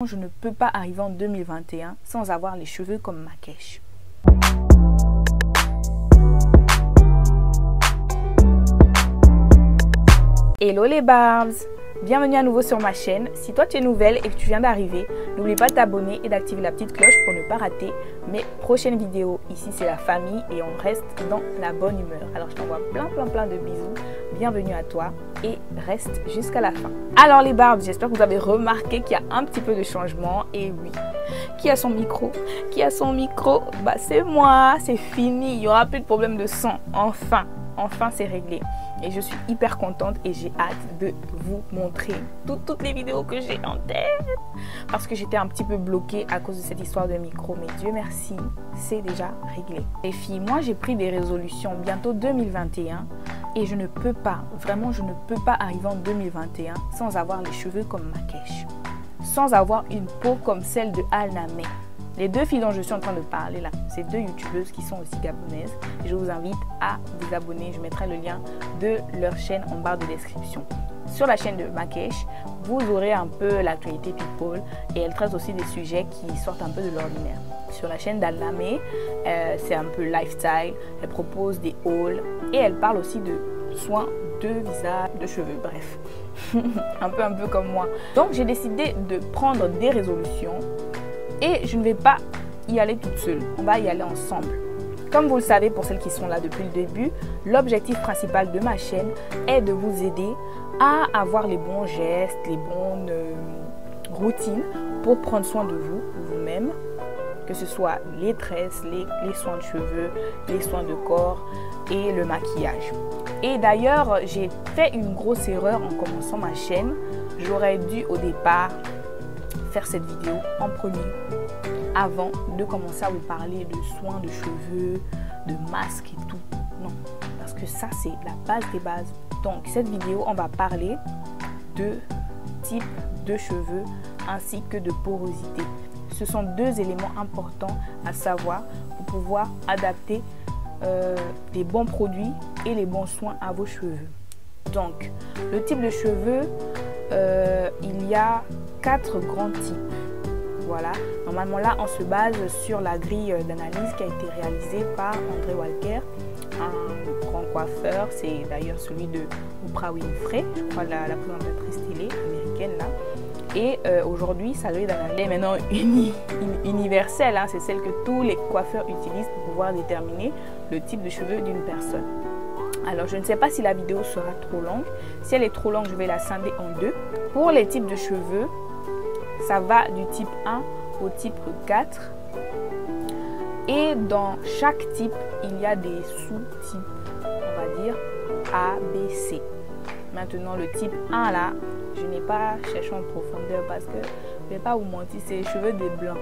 Je ne peux pas arriver en 2021 sans avoir les cheveux comme Makesh. Hello les barbs! Bienvenue à nouveau sur ma chaîne. Si toi tu es nouvelle et que tu viens d'arriver, n'oublie pas de t'abonner et d'activer la petite cloche pour ne pas rater mes prochaines vidéos. Ici c'est la famille et on reste dans la bonne humeur. Alors je t'envoie plein de bisous. Bienvenue à toi et reste jusqu'à la fin. Alors les barbs, j'espère que vous avez remarqué qu'il y a un petit peu de changement. Et oui, qui a son micro? Qui a son micro? Bah c'est moi, c'est fini. Il n'y aura plus de problème de son. Enfin c'est réglé. Et je suis hyper contente et j'ai hâte de vous montrer toutes les vidéos que j'ai en tête. Parce que j'étais un petit peu bloquée à cause de cette histoire de micro. Mais Dieu merci, c'est déjà réglé. Les filles, moi j'ai pris des résolutions bientôt 2021. Et je ne peux pas, vraiment je ne peux pas arriver en 2021 sans avoir les cheveux comme Makesh. Sans avoir une peau comme celle de Alnamé. Les deux filles dont je suis en train de parler là, c'est deux youtubeuses qui sont aussi gabonaises. Et je vous invite à vous abonner. Je mettrai le lien de leur chaîne en barre de description. Sur la chaîne de Makesh, vous aurez un peu l'actualité people et elle traite aussi des sujets qui sortent un peu de l'ordinaire. Sur la chaîne d'Alnamé, c'est un peu lifestyle. Elle propose des hauls et elle parle aussi de soins de visage, de cheveux, bref. un peu comme moi. Donc j'ai décidé de prendre des résolutions. Et je ne vais pas y aller toute seule, on va y aller ensemble. Comme vous le savez, pour celles qui sont là depuis le début, l'objectif principal de ma chaîne est de vous aider à avoir les bons gestes, les bonnes routines pour prendre soin de vous, vous-même. Que ce soit les tresses, les soins de cheveux, les soins de corps et le maquillage. Et d'ailleurs, j'ai fait une grosse erreur en commençant ma chaîne. J'aurais dû au départ faire cette vidéo en premier avant de commencer à vous parler de soins de cheveux, de masques et tout. Non, parce que ça c'est la base des bases. Donc cette vidéo, on va parler de type de cheveux ainsi que de porosité. Ce sont deux éléments importants à savoir pour pouvoir adapter les bons produits et les bons soins à vos cheveux. Donc le type de cheveux, il y a 4 grands types. Voilà, normalement là on se base sur la grille d'analyse qui a été réalisée par André Walker, un grand coiffeur. C'est d'ailleurs celui de Oprah Winfrey, je crois la présentatrice télé américaine là. Et aujourd'hui sa grille d'analyse est maintenant universelle, hein. C'est celle que tous les coiffeurs utilisent pour pouvoir déterminer le type de cheveux d'une personne. Alors je ne sais pas si la vidéo sera trop longue. Si elle est trop longue, je vais la scinder en deux. Pour les types de cheveux, ça va du type 1 au type 4. Et dans chaque type, il y a des sous-types, on va dire A, B, C. Maintenant, le type 1 là, je n'ai pas cherché en profondeur parce que je ne vais pas vous mentir, c'est les cheveux des blancs.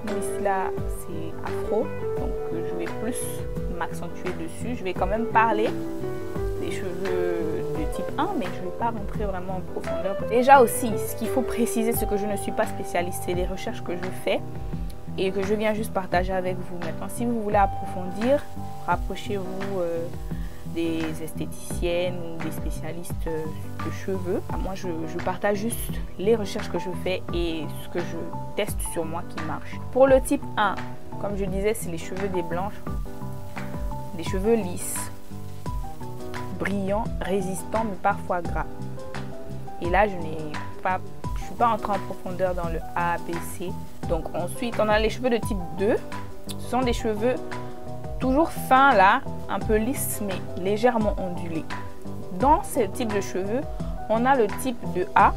Mais ici là, c'est afro, donc je vais plus m'accentuer dessus. Je vais quand même parler des cheveux de type 1, mais je ne vais pas rentrer vraiment en profondeur. Déjà aussi, ce qu'il faut préciser, c'est que je ne suis pas spécialiste, c'est des recherches que je fais et que je viens juste partager avec vous. Maintenant, si vous voulez approfondir, rapprochez-vous des esthéticiennes ou des spécialistes de cheveux. Moi, je partage juste les recherches que je fais et ce que je teste sur moi qui marche. Pour le type 1, comme je disais, c'est les cheveux des blanches, des cheveux lisses, brillants, résistants, mais parfois gras. Et là, je suis pas entrée en profondeur dans le A, B, C. Donc ensuite, on a les cheveux de type 2. Ce sont des cheveux toujours fins là, un peu lisses, mais légèrement ondulés. Dans ce type de cheveux, on a le type de A,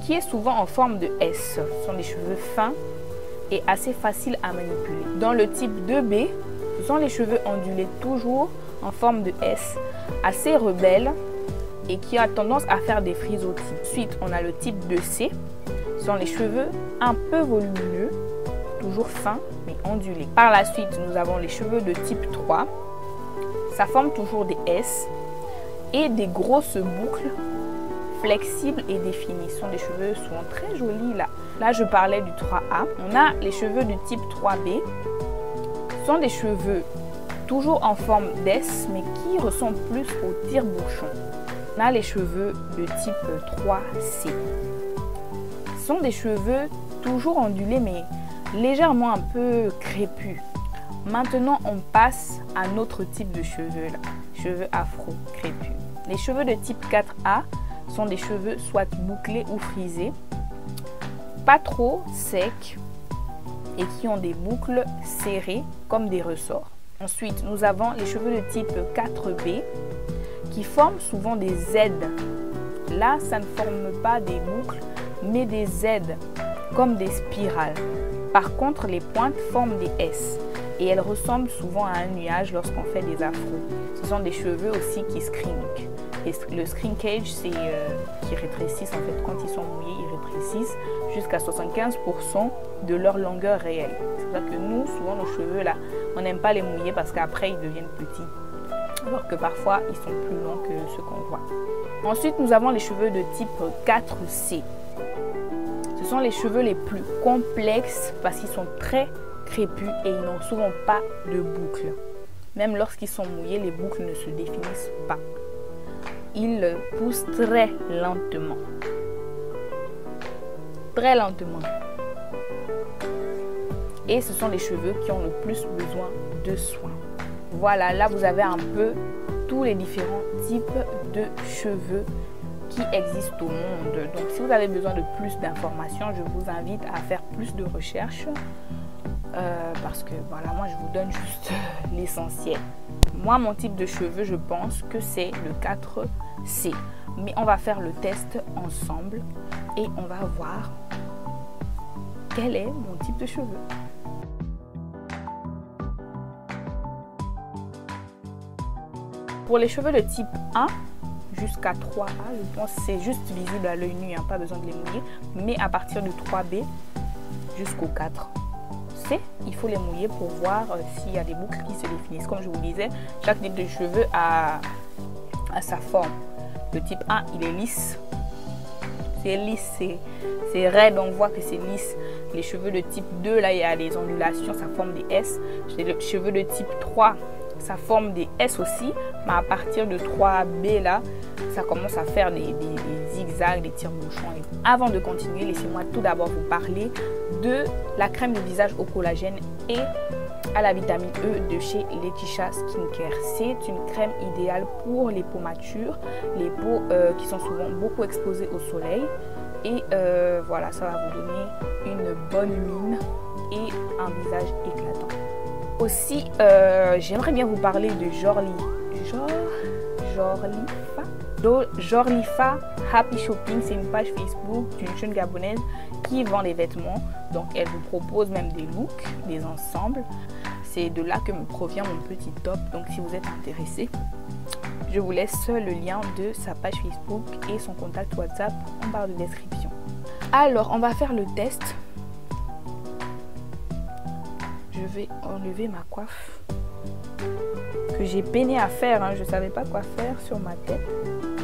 qui est souvent en forme de S. Ce sont des cheveux fins et assez faciles à manipuler. Dans le type 2B, ce sont les cheveux ondulés toujours en forme de S, assez rebelles et qui a tendance à faire des frisottis. Ensuite, on a le type 2C. Ce sont les cheveux un peu volumineux, toujours fins mais ondulés. Par la suite, nous avons les cheveux de type 3. Ça forme toujours des S et des grosses boucles flexibles et définies. Ce sont des cheveux souvent très jolis là. Là, je parlais du 3A. On a les cheveux de type 3B. Ce sont des cheveux toujours en forme d'S, mais qui ressemblent plus au tire-bouchon. On a les cheveux de type 3C. Ce sont des cheveux toujours ondulé mais légèrement un peu crépus. Maintenant, on passe à notre type de cheveux là, cheveux afro crépus. Les cheveux de type 4A sont des cheveux soit bouclés ou frisés, pas trop secs et qui ont des boucles serrées comme des ressorts. Ensuite, nous avons les cheveux de type 4B qui forment souvent des Z. Là, ça ne forme pas des boucles, mais des Z, comme des spirales. Par contre, les pointes forment des S et elles ressemblent souvent à un nuage lorsqu'on fait des afros. Ce sont des cheveux aussi qui scrinkent. Et le shrinkage, c'est qui rétrécissent en fait. Quand ils sont mouillés, ils rétrécissent jusqu'à 75% de leur longueur réelle. C'est pour ça que nous, souvent nos cheveux là, on n'aime pas les mouiller parce qu'après ils deviennent petits. Alors que parfois ils sont plus longs que ceux qu'on voit. Ensuite, nous avons les cheveux de type 4C. Ce sont les cheveux les plus complexes parce qu'ils sont très crépus et ils n'ont souvent pas de boucles. Même lorsqu'ils sont mouillés, les boucles ne se définissent pas. Ils poussent très lentement. Très lentement. Et ce sont les cheveux qui ont le plus besoin de soins. Voilà, là vous avez un peu tous les différents types de cheveux qui existent au monde. Donc si vous avez besoin de plus d'informations, je vous invite à faire plus de recherches parce que voilà, moi je vous donne juste l'essentiel. Moi, mon type de cheveux, je pense que c'est le 4C. Mais on va faire le test ensemble et on va voir quel est mon type de cheveux. Pour les cheveux de type 1 jusqu'à 3A, je pense que c'est juste visible à l'œil nu, hein, pas besoin de les mouiller. Mais à partir de 3B jusqu'au 4C, il faut les mouiller pour voir s'il y a des boucles qui se définissent. Comme je vous disais, chaque type de cheveux a sa forme. Le type 1, il est lisse. C'est lisse, c'est raide, on voit que c'est lisse. Les cheveux de type 2, là, il y a des ondulations, ça forme des S. Les cheveux de type 3, ça forme des S aussi, mais à partir de 3B là, ça commence à faire des zigzags, des tire-bouchons. Avant de continuer, laissez-moi tout d'abord vous parler de la crème de visage au collagène et à la vitamine E de chez Letitia Skincare. C'est une crème idéale pour les peaux matures, les peaux qui sont souvent beaucoup exposées au soleil. Et voilà, ça va vous donner une bonne mine et un visage éclatant. Aussi, j'aimerais bien vous parler de Jorlifa Happy Shopping. C'est une page Facebook d'une jeune gabonaise qui vend des vêtements. Donc, elle vous propose même des looks, des ensembles. C'est de là que me provient mon petit top. Donc, si vous êtes intéressé, je vous laisse le lien de sa page Facebook et son contact WhatsApp en barre de description. Alors, on va faire le test. Je vais enlever ma coiffe que j'ai peiné à faire. Hein. Je ne savais pas quoi faire sur ma tête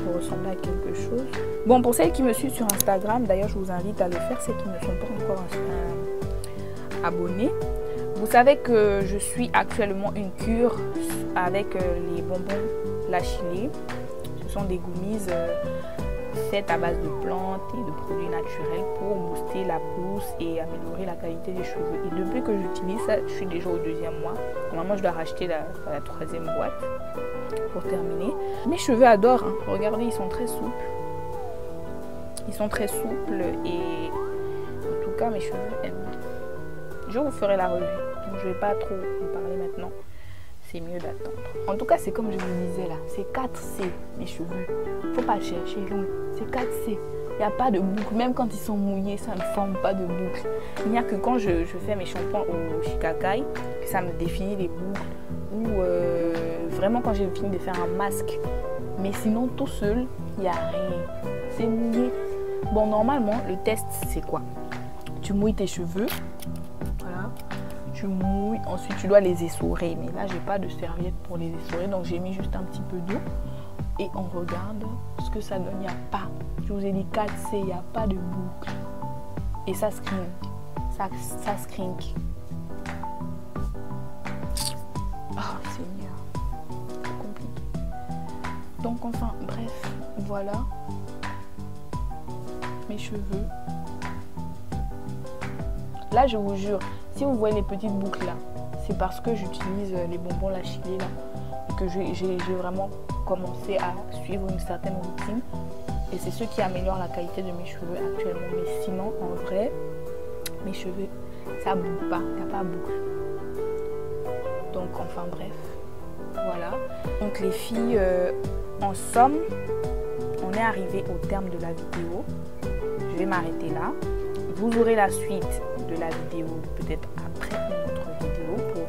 pour ressembler à quelque chose. Bon, pour celles qui me suivent sur Instagram, d'ailleurs, je vous invite à le faire, celles qui ne sont pas encore abonnées. Vous savez que je suis actuellement une cure avec les bonbons Lachilé. Ce sont des gummies faites à base de plantes et de produits naturels pour booster la pousse et améliorer la qualité des cheveux. Et depuis que j'utilise ça, je suis déjà au 2e mois. Normalement, je dois racheter la 3e boîte pour terminer. Mes cheveux adorent. Hein. Regardez, ils sont très souples. Ils sont très souples et en tout cas, mes cheveux aiment. Je vous ferai la revue. Donc, je ne vais pas trop en parler maintenant. C'est mieux d'attendre. En tout cas, c'est comme je vous disais là. C'est 4C, mes cheveux. Faut pas chercher loin. C'est 4C. Il n'y a pas de boucle. Même quand ils sont mouillés, ça ne forme pas de boucle. Il n'y a que quand je fais mes shampoings au Shikakai que ça me définit les boucles. Ou vraiment quand j'ai fini de faire un masque. Mais sinon, tout seul, il n'y a rien. C'est mouillé. Bon, normalement, le test, c'est quoi? Tu mouilles tes cheveux. Voilà. Tu mouilles, ensuite tu dois les essorer. Mais là, j'ai pas de serviette pour les essorer. Donc, j'ai mis juste un petit peu d'eau. Et on regarde ce que ça donne. Il n'y a pas. Je vous ai dit 4C, il n'y a pas de boucle. Et ça scrink. Ça scrink. Oh, Seigneur. C'est compliqué. Donc, enfin, bref. Voilà. Mes cheveux. Là, je vous jure, si vous voyez les petites boucles là, c'est parce que j'utilise les bonbons Lachilé là. Et que j'ai vraiment commencé à suivre une certaine routine. Et c'est ce qui améliore la qualité de mes cheveux actuellement. Mais sinon, en vrai, mes cheveux, ça bouge pas. Il n'y a pas à boucle. Donc, enfin bref. Voilà. Donc les filles, en somme, on est arrivé au terme de la vidéo. Je vais m'arrêter là. Vous aurez la suite de la vidéo peut-être après notre vidéo pour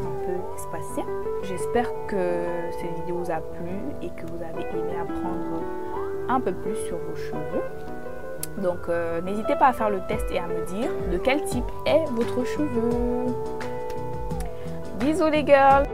un peu espacer. J'espère que cette vidéo vous a plu et que vous avez aimé apprendre un peu plus sur vos cheveux. Donc n'hésitez pas à faire le test et à me dire de quel type est votre cheveu. Bisous les girls!